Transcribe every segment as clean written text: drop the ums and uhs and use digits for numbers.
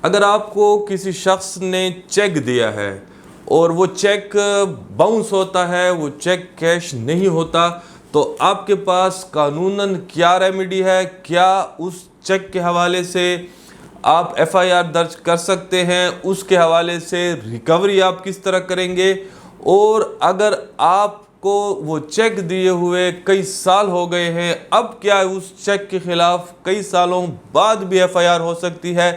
अगर आपको किसी शख्स ने चेक दिया है और वो चेक बाउंस होता है, वो चेक कैश नहीं होता, तो आपके पास कानूनन क्या रेमेडी है? क्या उस चेक के हवाले से आप एफआईआर दर्ज कर सकते हैं? उसके हवाले से रिकवरी आप किस तरह करेंगे? और अगर आपको वो चेक दिए हुए कई साल हो गए हैं, अब क्या उस चेक के खिलाफ कई सालों बाद भी एफआईआर हो सकती है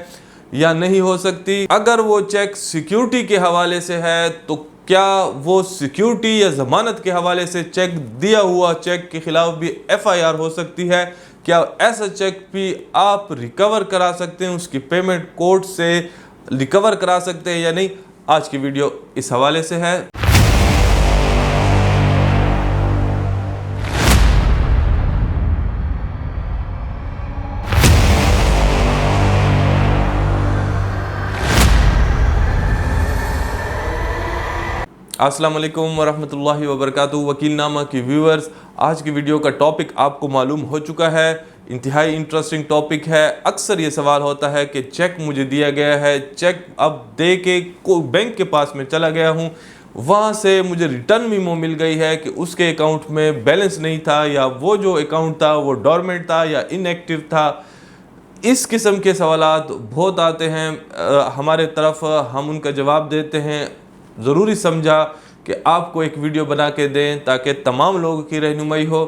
या नहीं हो सकती? अगर वो चेक सिक्योरिटी के हवाले से है तो क्या वो सिक्योरिटी या जमानत के हवाले से चेक दिया हुआ चेक के खिलाफ भी एफआईआर हो सकती है? क्या ऐसा चेक भी आप रिकवर करा सकते हैं, उसकी पेमेंट कोर्ट से रिकवर करा सकते हैं या नहीं? आज की वीडियो इस हवाले से है। अस्सलाम वालेकुम वरहमतुल्लाहि वबरकातुहू। वकीलनामा की व्यूअर्स, आज की वीडियो का टॉपिक आपको मालूम हो चुका है, इंतहाई इंटरेस्टिंग टॉपिक है। अक्सर ये सवाल होता है कि चेक मुझे दिया गया है, चेक अब दे के बैंक के पास में चला गया हूँ, वहाँ से मुझे रिटर्न मीमो मिल गई है कि उसके अकाउंट में बैलेंस नहीं था, या वो जो अकाउंट था वो डोरमेंट था या इनएक्टिव था। इस किस्म के सवालात बहुत आते हैं हमारे तरफ, हम उनका जवाब देते हैं। ज़रूरी समझा कि आपको एक वीडियो बना के दें ताकि तमाम लोगों की रहनुमाई हो।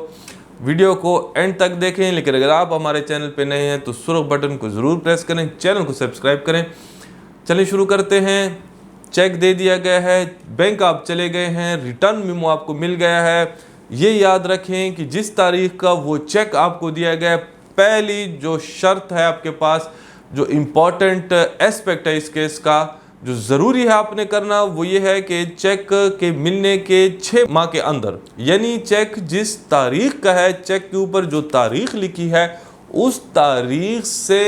वीडियो को एंड तक देखें, लेकिन अगर आप हमारे चैनल पे नए हैं तो सुर्ख बटन को ज़रूर प्रेस करें, चैनल को सब्सक्राइब करें। चलिए शुरू करते हैं। चेक दे दिया गया है, बैंक आप चले गए हैं, रिटर्न मेमो आपको मिल गया है। ये याद रखें कि जिस तारीख का वो चेक आपको दिया गया है, पहली जो शर्त है आपके पास, जो इम्पॉर्टेंट एस्पेक्ट है इस केस का, जो ज़रूरी है आपने करना, वो ये है कि चेक के मिलने के 6 माह के अंदर, यानी चेक जिस तारीख का है, चेक के ऊपर जो तारीख लिखी है, उस तारीख से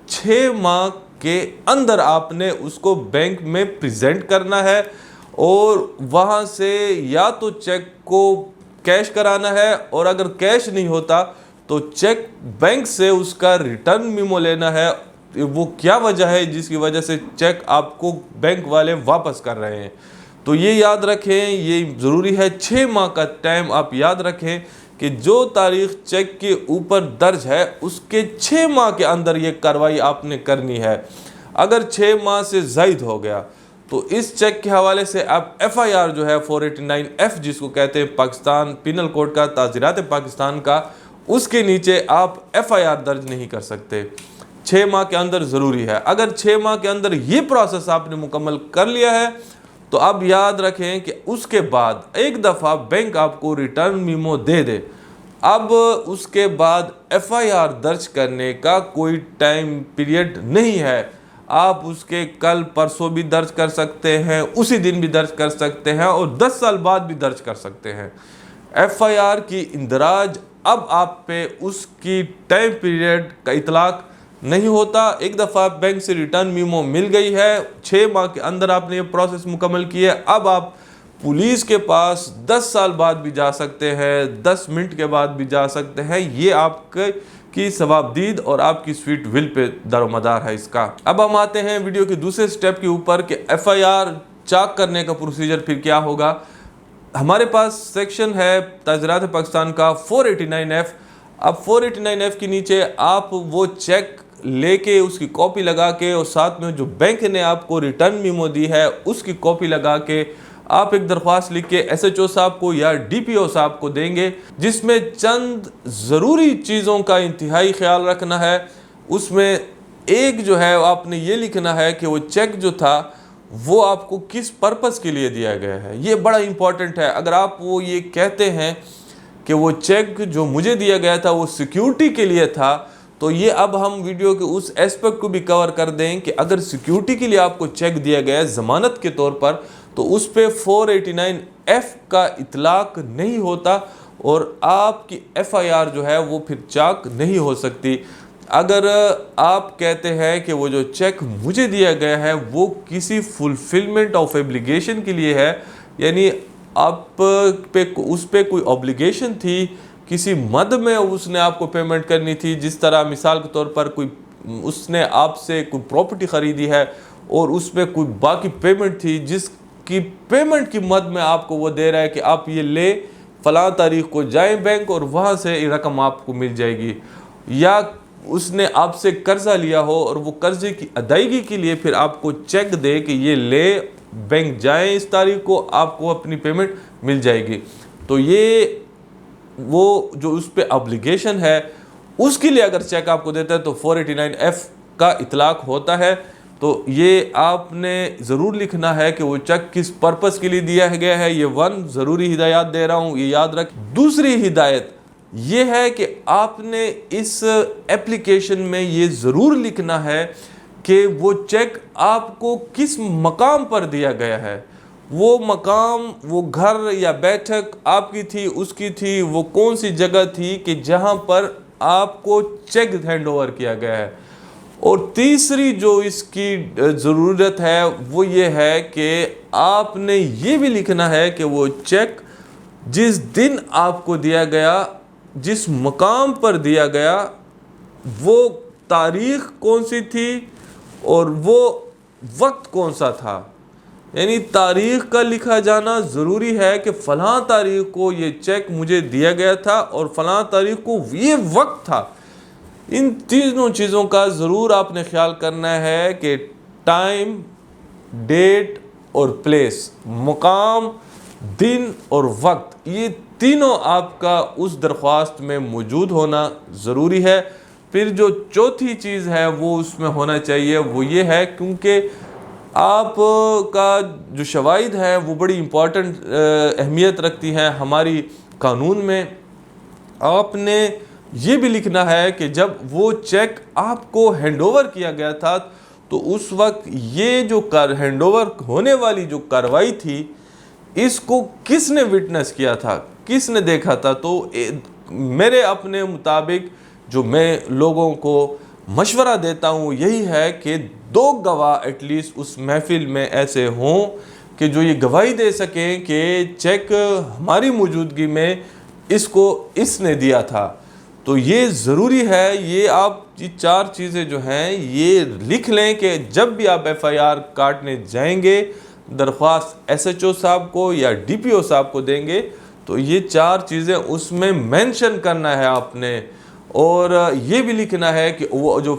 6 माह के अंदर आपने उसको बैंक में प्रेजेंट करना है। और वहाँ से या तो चेक को कैश कराना है, और अगर कैश नहीं होता तो चेक बैंक से उसका रिटर्न मेमो लेना है। वो क्या वजह है जिसकी वजह से चेक आपको बैंक वाले वापस कर रहे हैं, तो ये याद रखें, ये ज़रूरी है। 6 माह का टाइम आप याद रखें कि जो तारीख चेक के ऊपर दर्ज है उसके 6 माह के अंदर ये कार्रवाई आपने करनी है। अगर 6 माह से ज़ायद हो गया तो इस चेक के हवाले से आप एफआईआर जो है 489F जिसको कहते हैं पाकिस्तान पिनल कोड का, ताज़ीरात पाकिस्तान का, उसके नीचे आप एफआईआर दर्ज नहीं कर सकते। 6 माह के अंदर ज़रूरी है। अगर 6 माह के अंदर ये प्रोसेस आपने मुकम्मल कर लिया है तो अब याद रखें कि उसके बाद एक दफ़ा बैंक आपको रिटर्न मेमो दे दे, अब उसके बाद एफआईआर दर्ज करने का कोई टाइम पीरियड नहीं है। आप उसके कल परसों भी दर्ज कर सकते हैं, उसी दिन भी दर्ज कर सकते हैं, और 10 साल बाद भी दर्ज कर सकते हैं। एफआईआर की इंदराज अब आप पे उसकी टाइम पीरियड का इतलाक नहीं होता। एक दफ़ा बैंक से रिटर्न मेमो मिल गई है, 6 माह के अंदर आपने ये प्रोसेस मुकम्मल की है, अब आप पुलिस के पास 10 साल बाद भी जा सकते हैं, 10 मिनट के बाद भी जा सकते हैं। ये आपके की सवाबदीद और आपकी स्वीट विल पे दारोमदार है इसका। अब हम आते हैं वीडियो के दूसरे स्टेप के ऊपर कि एफआईआर चाक करने का प्रोसीजर फिर क्या होगा। हमारे पास सेक्शन है ताज़ीरात पाकिस्तान का 489F। अब 489F के नीचे आप वो चेक लेके उसकी कॉपी लगा के, और साथ में जो बैंक ने आपको रिटर्न मेमो दी है उसकी कॉपी लगा के आप एक दरख्वास्त लिख के एसएचओ साहब को या डीपीओ साहब को देंगे, जिसमें चंद ज़रूरी चीज़ों का इंतहाई ख्याल रखना है। उसमें एक जो है आपने ये लिखना है कि वो चेक जो था वो आपको किस पर्पज़ के लिए दिया गया है। ये बड़ा इंपॉर्टेंट है। अगर आप वो ये कहते हैं कि वो चेक जो मुझे दिया गया था वो सिक्योरिटी के लिए था, तो ये अब हम वीडियो के उस एस्पेक्ट को भी कवर कर दें कि अगर सिक्योरिटी के लिए आपको चेक दिया गया है ज़मानत के तौर पर, तो उस पर 489F का इतलाक नहीं होता और आपकी एफआईआर जो है वो फिर चाक नहीं हो सकती। अगर आप कहते हैं कि वो जो चेक मुझे दिया गया है वो किसी फुलफिलमेंट ऑफ एब्लिगेशन के लिए है, यानी आप पे उस पर कोई ऑब्लिगेशन थी, किसी मद में उसने आपको पेमेंट करनी थी, जिस तरह मिसाल के तौर पर कोई उसने आपसे कोई प्रॉपर्टी ख़रीदी है और उसमें कोई बाकी पेमेंट थी, जिसकी पेमेंट की मद में आपको वो दे रहा है कि आप ये ले, फ़लाँ तारीख को जाएं बैंक और वहाँ से रकम आपको मिल जाएगी। या उसने आपसे कर्ज़ा लिया हो और वो कर्ज़े की अदायगी के लिए फिर आपको चेक दे कि ये ले, बैंक जाएं इस तारीख को, आपको अपनी पेमेंट मिल जाएगी। तो ये वो जो उस पर ऑब्लिगेशन है उसके लिए अगर चेक आपको देता है तो 489F का इतलाक होता है। तो ये आपने ज़रूर लिखना है कि वो चेक किस पर्पस के लिए दिया गया है। ये वन ज़रूरी हिदायत दे रहा हूँ, ये याद रख। दूसरी हिदायत ये है कि आपने इस एप्लीकेशन में ये ज़रूर लिखना है कि वो चेक आपको किस मकाम पर दिया गया है। वो मकाम, वो घर या बैठक आपकी थी, उसकी थी, वो कौन सी जगह थी कि जहाँ पर आपको चेक हैंड ओवर किया गया है। और तीसरी जो इसकी ज़रूरत है वो ये है कि आपने ये भी लिखना है कि वो चेक जिस दिन आपको दिया गया, जिस मकाम पर दिया गया, वो तारीख़ कौन सी थी और वो वक्त कौन सा था। यानी तारीख़ का लिखा जाना ज़रूरी है कि फ़लाँ तारीख़ को ये चेक मुझे दिया गया था और फ़लाँ तारीख़ को ये वक्त था। इन तीनों चीज़ों का ज़रूर आपने ख्याल करना है कि टाइम, डेट और प्लेस, मकाम, दिन और वक्त, ये तीनों आपका उस दरख्वास्त में मौजूद होना ज़रूरी है। फिर जो चौथी चीज़ है वो उसमें होना चाहिए, वो ये है क्योंकि आपका जो शवाहिद है वो बड़ी इम्पॉर्टेंट अहमियत रखती हैं हमारी कानून में। आपने ये भी लिखना है कि जब वो चेक आपको हैंडओवर किया गया था तो उस वक्त ये जो हैंडओवर होने वाली जो कार्रवाई थी, इसको किसने विटनेस किया था, किसने देखा था। तो मेरे अपने मुताबिक जो मैं लोगों को मशवरा देता हूँ यही है कि 2 गवाह एटलीस्ट उस महफिल में ऐसे हों कि जो ये गवाही दे सकें कि चेक हमारी मौजूदगी में इसको इसने दिया था। तो ये ज़रूरी है। ये आप ये 4 चीज़ें जो हैं ये लिख लें कि जब भी आप FIR काटने जाएंगे, दरख्वास्त SHO साहब को या DPO साहब को देंगे तो ये 4 चीज़ें उसमें मेंशन करना है आपने। और ये भी लिखना है कि वो जो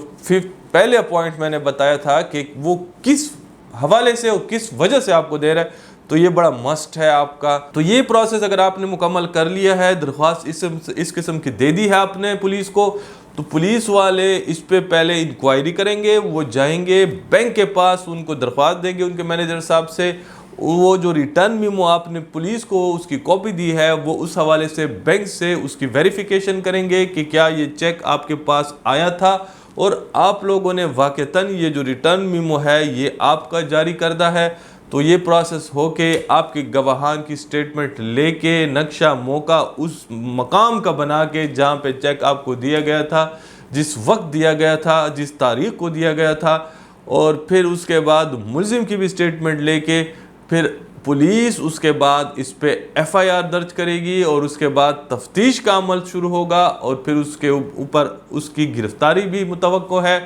पहले पॉइंट मैंने बताया था कि वो किस हवाले से और किस वजह से आपको दे रहा है, तो ये बड़ा मस्ट है आपका। तो ये प्रोसेस अगर आपने मुकम्मल कर लिया है, दरख्वास्त इस किस्म की दे दी है आपने पुलिस को, तो पुलिस वाले इस पे पहले इंक्वायरी करेंगे। वो जाएंगे बैंक के पास, उनको दरख्वास्त देंगे उनके मैनेजर साहब से। वो जो रिटर्न मेमो आपने पुलिस को उसकी कॉपी दी है वो उस हवाले से बैंक से उसकी वेरिफिकेशन करेंगे कि क्या ये चेक आपके पास आया था और आप लोगों ने वाक़तन ये जो रिटर्न मेमो है ये आपका जारी करदा है। तो ये प्रोसेस हो के आपके गवाहान की स्टेटमेंट लेके नक्शा मौका उस मकाम का बना के जहाँ पे चेक आपको दिया गया था, जिस वक्त दिया गया था, जिस तारीख को दिया गया था, और फिर उसके बाद मुलजिम की भी स्टेटमेंट लेके फिर पुलिस उसके बाद इस पे FIR दर्ज करेगी और उसके बाद तफ्तीश का अमल शुरू होगा और फिर उसके ऊपर उसकी गिरफ्तारी भी मुतवक्को है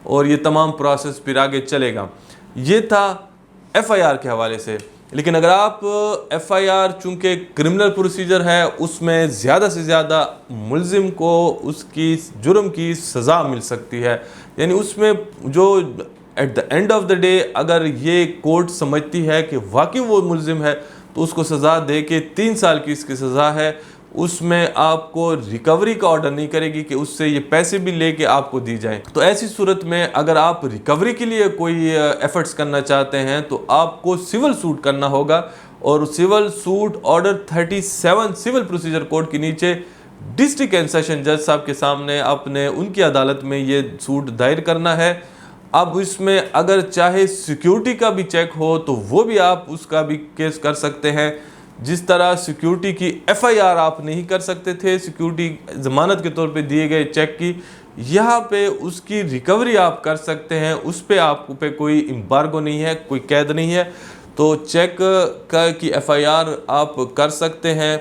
और ये तमाम प्रोसेस फिर आगे चलेगा। ये था FIR के हवाले से। लेकिन अगर आप FIR चूँकि क्रिमिनल प्रोसीजर है उसमें ज़्यादा से ज़्यादा मुलजिम को उसकी जुर्म की सज़ा मिल सकती है। यानी उसमें जो at the end of the day अगर ये कोर्ट समझती है कि वाकई वो मुलजिम है तो उसको सज़ा दे के 3 साल की इसकी सज़ा है, उसमें आपको रिकवरी का ऑर्डर नहीं करेगी कि उससे ये पैसे भी लेके आपको दी जाए। तो ऐसी सूरत में अगर आप रिकवरी के लिए कोई एफर्ट्स करना चाहते हैं तो आपको सिविल सूट करना होगा और civil suit order 37 civil procedure code के नीचे डिस्ट्रिक्ट एंड सेशन जज साहब के सामने अपने उनकी अदालत में ये सूट दायर करना है। अब इसमें अगर चाहे सिक्योरिटी का भी चेक हो तो वो भी आप उसका भी केस कर सकते हैं। जिस तरह सिक्योरिटी की FIR आप नहीं कर सकते थे सिक्योरिटी ज़मानत के तौर पे दिए गए चेक की, यहाँ पे उसकी रिकवरी आप कर सकते हैं। उस पे आप पे कोई एम्बार्गो नहीं है, कोई कैद नहीं है, तो चेक का की FIR आप कर सकते हैं।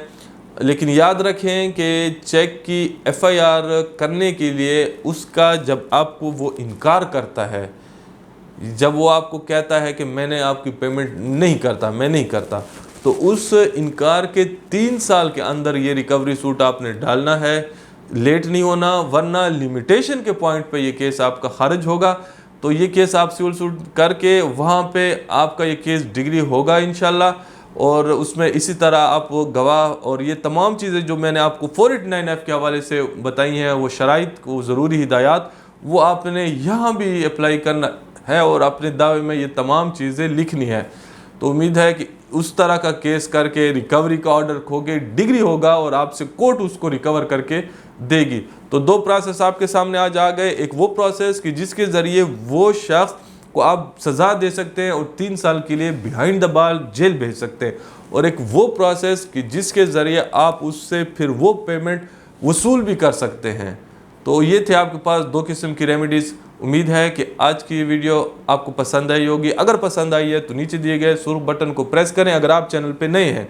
लेकिन याद रखें कि चेक की एफआईआर करने के लिए उसका जब आपको वो इनकार करता है, जब वो आपको कहता है कि मैंने आपकी पेमेंट नहीं करता, मैं नहीं करता, तो उस इनकार के 3 साल के अंदर ये रिकवरी सूट आपने डालना है, लेट नहीं होना, वरना लिमिटेशन के पॉइंट पे ये केस आपका खारिज होगा। तो ये केस आप सिविल सूट करके वहाँ पे आपका ये केस डिग्री होगा इंशाल्लाह। और उसमें इसी तरह आप गवाह और ये तमाम चीज़ें जो मैंने आपको 489F के हवाले से बताई हैं, वो शराइत को ज़रूरी हिदायत, वो आपने यहाँ भी अप्लाई करना है और अपने दावे में ये तमाम चीज़ें लिखनी है। तो उम्मीद है कि उस तरह का केस करके रिकवरी का ऑर्डर खो के डिग्री होगा और आपसे कोर्ट उसको रिकवर करके देगी। तो 2 प्रोसेस आपके सामने आज आ गए। एक वो प्रोसेस कि जिसके ज़रिए वो शख्स को आप सज़ा दे सकते हैं और 3 साल के लिए बिहाइंड द बार जेल भेज सकते हैं, और एक वो प्रोसेस कि जिसके ज़रिए आप उससे फिर वो पेमेंट वसूल भी कर सकते हैं। तो ये थे आपके पास 2 किस्म की रेमेडीज़। उम्मीद है कि आज की ये वीडियो आपको पसंद आई होगी। अगर पसंद आई है तो नीचे दिए गए सुर्ख बटन को प्रेस करें अगर आप चैनल पे नए हैं,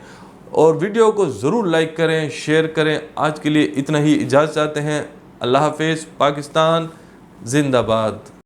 और वीडियो को ज़रूर लाइक करें, शेयर करें। आज के लिए इतना ही, इजाज़त चाहते हैं। अल्लाह हाफिज़। पाकिस्तान जिंदाबाद।